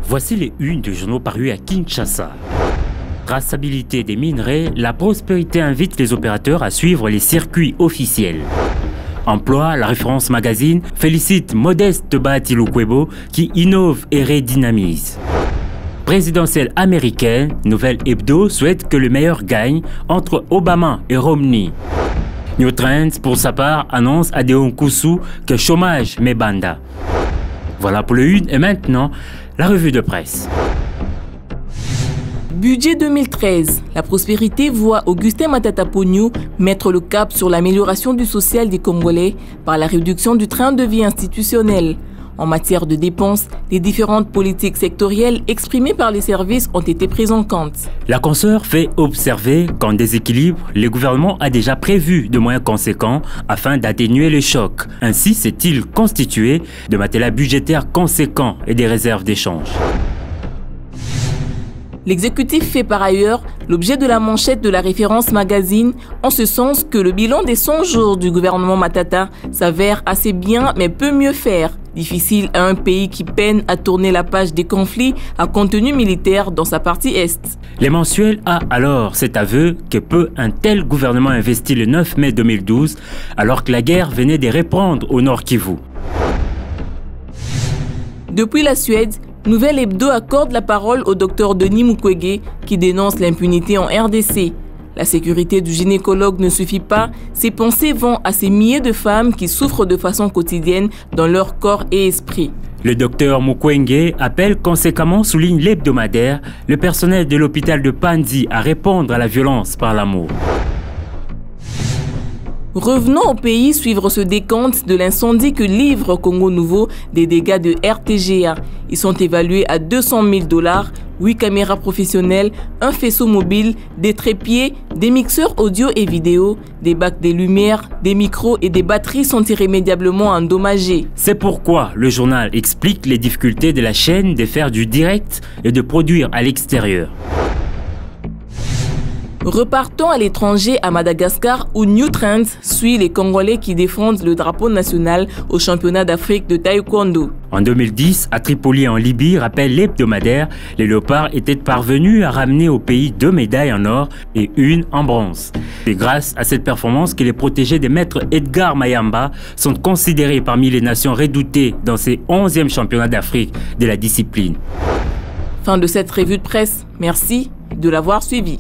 Voici les unes des journaux parus à Kinshasa. Traçabilité des minerais, la prospérité invite les opérateurs à suivre les circuits officiels. Emploi, la référence magazine félicite Modeste Bahati-Lukwebo qui innove et redynamise. Présidentielle américaine, Nouvelle Hebdo souhaite que le meilleur gagne entre Obama et Romney. New Trends, pour sa part, annonce à Deon Koussou que chômage met banda. Voilà pour le une et maintenant, la revue de presse. Budget 2013. La prospérité voit Augustin Matata Pognou mettre le cap sur l'amélioration du social des Congolais par la réduction du train de vie institutionnel. En matière de dépenses, les différentes politiques sectorielles exprimées par les services ont été prises en compte. La consoeur fait observer qu'en déséquilibre, le gouvernement a déjà prévu de moyens conséquents afin d'atténuer les chocs. Ainsi s'est-il constitué de matelas budgétaires conséquents et des réserves d'échange. L'exécutif fait par ailleurs l'objet de la manchette de la référence magazine, en ce sens que le bilan des 100 jours du gouvernement Matata s'avère assez bien mais peut mieux faire. Difficile à un pays qui peine à tourner la page des conflits à contenu militaire dans sa partie Est. Les mensuels a alors cet aveu que peu un tel gouvernement investi le 9 mai 2012 alors que la guerre venait de reprendre au Nord Kivu. Depuis la Suède, Nouvelle Hebdo accorde la parole au docteur Denis Mukwege qui dénonce l'impunité en RDC. La sécurité du gynécologue ne suffit pas, ses pensées vont à ces milliers de femmes qui souffrent de façon quotidienne dans leur corps et esprit. Le docteur Mukwege appelle conséquemment, souligne l'hebdomadaire, le personnel de l'hôpital de Panzi à répondre à la violence par l'amour. Revenons au pays suivre ce décompte de l'incendie que livre Congo Nouveau des dégâts de RTGA. Ils sont évalués à 200 000 $, 8 caméras professionnelles, un faisceau mobile, des trépieds, des mixeurs audio et vidéo, des bacs de lumière, des micros et des batteries sont irrémédiablement endommagés. C'est pourquoi le journal explique les difficultés de la chaîne de faire du direct et de produire à l'extérieur. Repartons à l'étranger à Madagascar où New Trends suit les Congolais qui défendent le drapeau national au championnat d'Afrique de taekwondo. En 2010, à Tripoli en Libye, rappelle l'hebdomadaire, les Léopards étaient parvenus à ramener au pays 2 médailles en or et 1 en bronze. C'est grâce à cette performance que les protégés des maîtres Edgar Mayamba sont considérés parmi les nations redoutées dans ces 11e championnats d'Afrique de la discipline. Fin de cette revue de presse. Merci de l'avoir suivi.